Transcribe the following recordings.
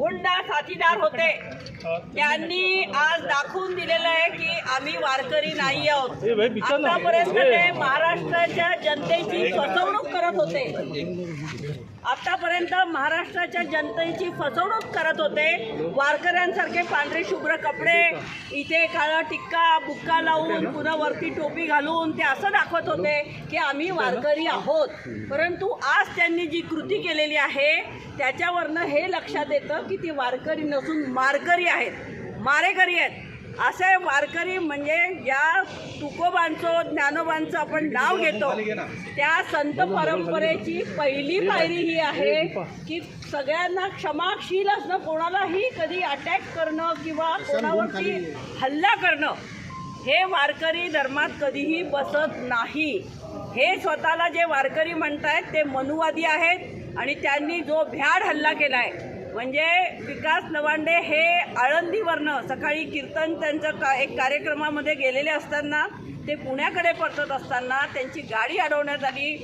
गुंडा साथीदार होते त्यांनी आज दाखवून दिलेलं आहे की आम्ही वारकरी नाही आहोत। आतापर्यंत ते महाराष्ट्राच्या जनतेची फसवणूक करत होते, आतापर्यंत महाराष्ट्राच्या जनतेची फसवणूक करत होते। वारकऱ्यांसारखे पांढरे शुभ्र कपडे, इथे काळा टिक्का बुक्का लावून पुन्हा वरती टोपी घालून ते असं दाखवत होते की आम्ही वारकरी आहोत। परंतु आज त्यांनी जी कृती केलेली आहे त्याच्यावरनं हे लक्षात येतं की ती वारकरी नसून मारकरी आहेत, मारेकरी आहेत। असे वारकरी म्हणजे ज्या तुकोबांचं ज्ञानोबांचं आपण नाव घेतो त्या संत परंपरेची पहिली पायरी ही आहे की सगळ्यांना क्षमाशील असणं, कोणालाही कधी अटॅक करणं किंवा कोणावरती हल्ला करणं हे वारकरी धर्मात कधीही बसत नाही। हे स्वतःला जे वारकरी म्हणतायत ते मनुवादी आहेत आणि त्यांनी जो भ्याड हल्ला केला आहे म्हणजे विकास लवांडे हे आळंदीवरनं सकाळी कीर्तन त्यांचं एक कार्यक्रमामध्ये गेलेले असताना ते पुण्याकडे परतत असताना त्यांची गाडी अडवण्यात आली,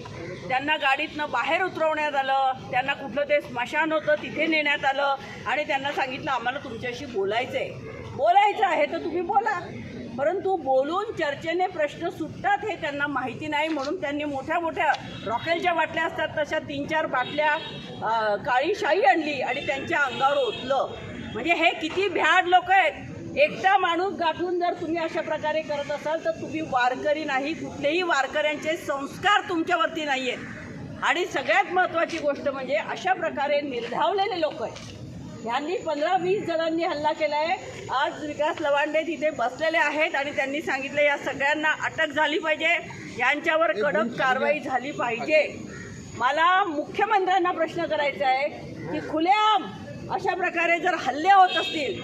त्यांना गाडीतनं बाहेर उतरवण्यात आलं, त्यांना कुठलं ते स्मशान होतं तिथे नेण्यात आलं आणि त्यांना सांगितलं आम्हाला तुमच्याशी बोलायचं आहे तर तुम्ही बोला। परंतु बोलून चर्चेने प्रश्न सुटतात हे त्यांना माहिती नाही, म्हणून त्यांनी मोठ्या मोठ्या रॉकेलच्या बाटल्या असतात तशा 3-4 बाटल्या काळी शाई आणली आणि त्यांच्या अंगावर ओतलं। म्हणजे हे किती भ्याड लोक आहेत। एकटा माणूस गाठून जर तुम्ही अशा प्रकारे करत असाल तर तुम्ही वारकरी नाही, कुठलेही वारकऱ्यांचे संस्कार तुमच्यावरती नाही आहेत। आणि सगळ्यात महत्त्वाची गोष्ट म्हणजे अशा प्रकारे निर्धावलेले लोक आहेत, यांनी 15-20 जणांनी हल्ला केला आहे। आज विकास लवांडे तिथे बसलेले आहेत आणि त्यांनी सांगितलं या सगळ्यांना अटक झाली पाहिजे, यांच्यावर कडक कारवाई झाली पाहिजे। मला मुख्यमंत्र्यांना प्रश्न करायचा आहे की खुलेआम अशा प्रकारे जर हल्ले होत असतील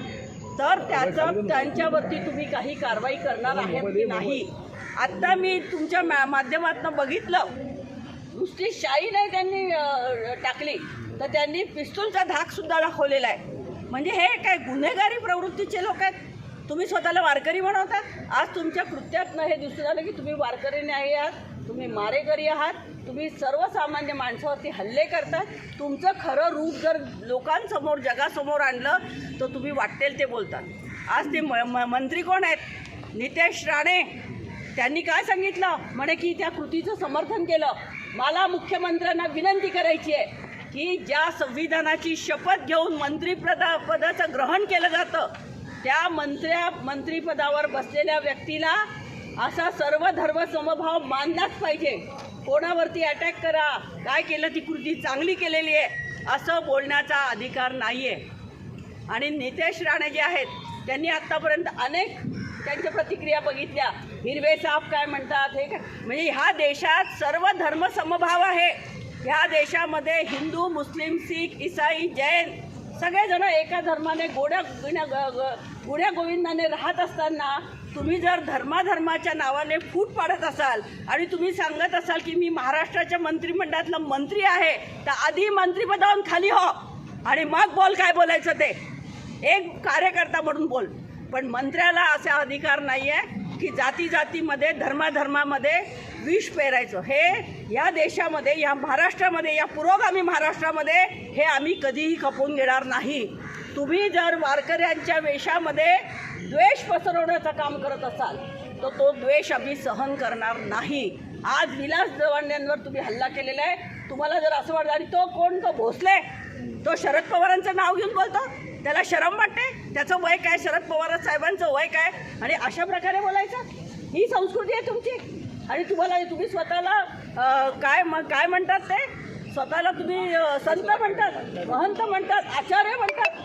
तर त्यांच्यावरती तुम्ही काही कारवाई करणार आहात की नाही। आत्ता मी तुमच्या माध्यमातून बघितलं नुसती शाई नाही त्यांनी टाकली तर त्यांनी पिस्तूलचा धाकसुद्धा दाखवलेला आहे। म्हणजे हे काय गुन्हेगारी प्रवृत्तीचे लोक आहेत। तुम्ही स्वतःला वारकरी बनवता, आज तुमच्या कृत्यातनं हे दिसून आलं की तुम्ही वारकरी नाही आहात, तुम्ही मारेकरी आहात, तुम्ही सर्वसामान्य माणसावरती हल्ले करतात। तुमचं खरं रूप जर लोकांसमोर जगासमोर आणलं तर तुम्ही वाटेल ते बोलतात। आज ते मंत्री कोण आहेत, नितेश राणे, त्यांनी काय सांगितलं म्हणे की त्या कृतीचं समर्थन केलं। मला मुख्यमंत्र्यांना विनंती करायची आहे की ज्या संविधानाची शपथ घेऊन मंत्रिपदाचं ग्रहण केलं जातं त्या मंत्रिपदावर बसलेल्या व्यक्तीला असा सर्व धर्म समभाव मानलाच पाहिजे। कोणावरती अटॅक करा, काय केलं ती कृती चांगली केलेली आहे असं बोलण्याचा अधिकार नाही आहे। आणि नितेश राणे जे आहेत त्यांनी आत्तापर्यंत अनेक त्यांच्या प्रतिक्रिया बघितल्या, हिरवे साप काय म्हणतात हे काय, म्हणजे ह्या देशात सर्व धर्म समभाव आहे। ह्या देशामध्ये हिंदू, मुस्लिम, शीख, ईसाई, जैन सगळेजण एका धर्माने गुण्या गोविंदाने राहत असताना तुम्ही जर धर्माच्या नावाने फूट पाडत असाल आणि तुम्ही सांगत असाल की मी महाराष्ट्राच्या मंत्रिमंडळातला मंत्री आहे तर आधी मंत्रिपदावरून खाली हो आणि मग बोल काय बोलायचं ते, एक कार्यकर्ता म्हणून बोल। पण मंत्र्याला असा अधिकार नाही आहे की जातीमध्ये धर्मामध्ये विष पेरायचं। हे या देशामध्ये, या महाराष्ट्रामध्ये, या पुरोगामी महाराष्ट्रामध्ये हे आम्ही कधीही खपवून घेणार नाही। तुम्ही जर वारकऱ्यांच्या वेशामध्ये द्वेष पसरवण्याचं काम करत असाल तर तो द्वेष आम्ही सहन करणार नाही। आज विलास लवांडेंवर तुम्ही हल्ला केलेला आहे, तुम्हाला जर असं वाटतं आणि तो कोण, तो भोसले, तो शरद पवारांचं नाव घेऊन बोलतो, त्याला शरम वाटते? त्याचं वय काय, शरद पवार साहेबांचं वय काय, आणि अशा प्रकारे बोलायचं? ही संस्कृती आहे तुमची। आणि तुम्ही स्वतःला काय म्हणतात ते, स्वतःला तुम्ही संत म्हणतात, महंत म्हणतात, आचार्य म्हणतात।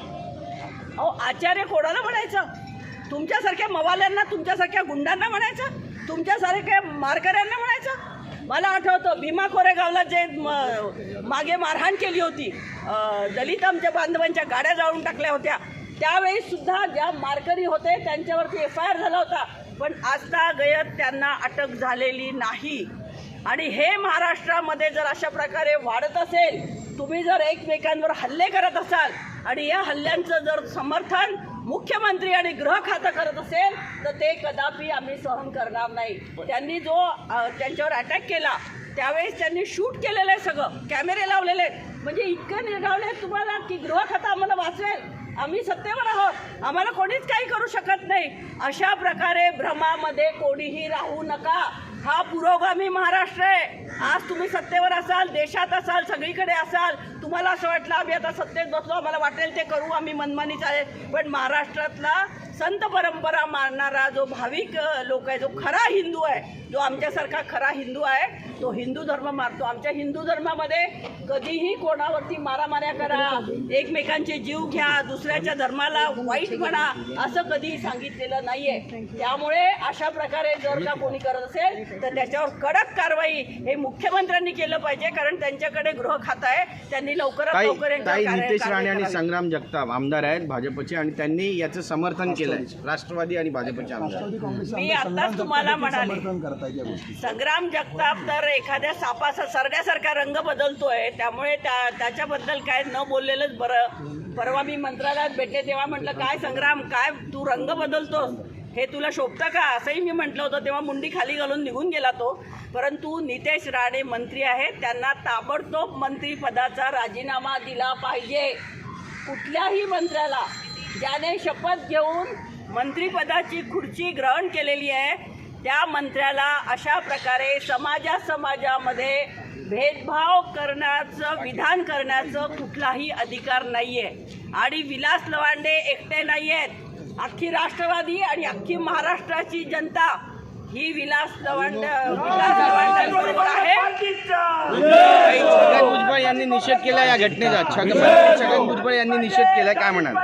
अहो आचार्य कोणाला म्हणायचं? तुमच्यासारख्या मवाल्यांना, तुमच्यासारख्या गुंडांना म्हणायचं, तुमच्यासारख्या मारकऱ्यांना म्हणायचं? मला आठवतं भीमा कोरेगावला जे मागे मारहाण केली होती, दलित आमच्या बांधवांच्या गाड्या जाळून टाकल्या होत्या, त्यावेळीसुद्धा ज्या मारकरी होते त्यांच्यावरती FIR झाला होता, पण आजतागयत त्यांना अटक झालेली नाही। आणि हे महाराष्ट्रामध्ये जर अशा प्रकारे वाढत असेल, तुम्ही जर एकमेकांवर हल्ले करत असाल आणि या हल्ल्यांचं जर समर्थन मुख्यमंत्री आणि गृह खातं करत असेल तर ते कदापि आम्ही सहन करणार नाही। त्यांनी जो त्यांच्यावर अटॅक केला त्यावेळेस त्यांनी शूट केलेलं आहे, सगळं कॅमेरे लावलेले आहेत. म्हणजे इतकं निर्गावले आहेत तुम्हाला की गृह खातं आम्हाला वाचवेल, आम्ही सत्तेवर आहोत, आम्हाला कोणीच काही करू शकत नाही. अशा प्रकारे भ्रमामध्ये कोणीही राहू नका. हा पुरोगामी महाराष्ट्र आहे. आज तुम्ही सत्तेवर असाल, देशात असाल, सगळीकडे असाल, तुम्हाला असं वाटलं आम्ही आता सत्तेत बसलो, आम्हाला वाटेल ते करू, आम्ही मनमानी चालेल. पण महाराष्ट्रातला संत परंपरा मानणारा जो भाविक लोक आहे, जो खरा हिंदू आहे, जो आमच्यासारखा खरा हिंदू आहे, तो हिंदू धर्म मानतो. आमच्या हिंदू धर्मामध्ये कधीही कोणावरती मारामाऱ्या करा, एकमेकांचे जीव घ्या, दुसऱ्याच्या धर्माला वाईट म्हणा, असं कधीही सांगितलेलं नाहीये. त्यामुळे अशा प्रकारे जर का कोणी करत असेल तर त्याच्यावर कडक कारवाई हे मुख्यमंत्र्यांनी केलं पाहिजे, कारण त्यांच्याकडे गृह खातं आहे. त्यांनी लवकरात लवकर नितेश राणे आणि संग्राम जगताप आमदार आहेत भाजपचे आणि त्यांनी याचं समर्थन केलंय, राष्ट्रवादी आणि भाजपचे आमदार. मी आताच तुम्हाला म्हणाले, संग्राम जगताप तर एखाद्या सापाचा सरड्यासारखा रंग बदलतोय, त्यामुळे त्याच्याबद्दल काय न बोललेलंच बरं. परवा मी मंत्रालयात भेटले तेव्हा म्हटलं, काय संग्राम, काय तू रंग बदलतोस, हे तुला शोभतं का, असंही मी म्हटलं होतं. तेव्हा मुंडी खाली घालून निघून गेला तो. परंतु नितेश राणे मंत्री आहेत, त्यांना ताबडतोब मंत्रिपदाचा राजीनामा दिला पाहिजे. कुठल्याही मंत्र्याला ज्याने शपथ घेऊन मंत्रिपदाची खुर्ची ग्रहण केलेली आहे, त्या मंत्र्याला अशा प्रकारे समाजामध्ये भेदभाव करण्याचं विधान करण्याचं कुठलाही अधिकार नाही आहे. आणि विलास लवांडे एकटे नाही आहेत, अख्खी राष्ट्रवादी आणि अख्खी महाराष्ट्राची जनता ही विलास लवांडेंबरोबर आहे. छगन भुजबळ यांनी निषेध केला या घटनेचा. छगन भुजबळ यांनी निषेध केलाय, काय म्हणाल?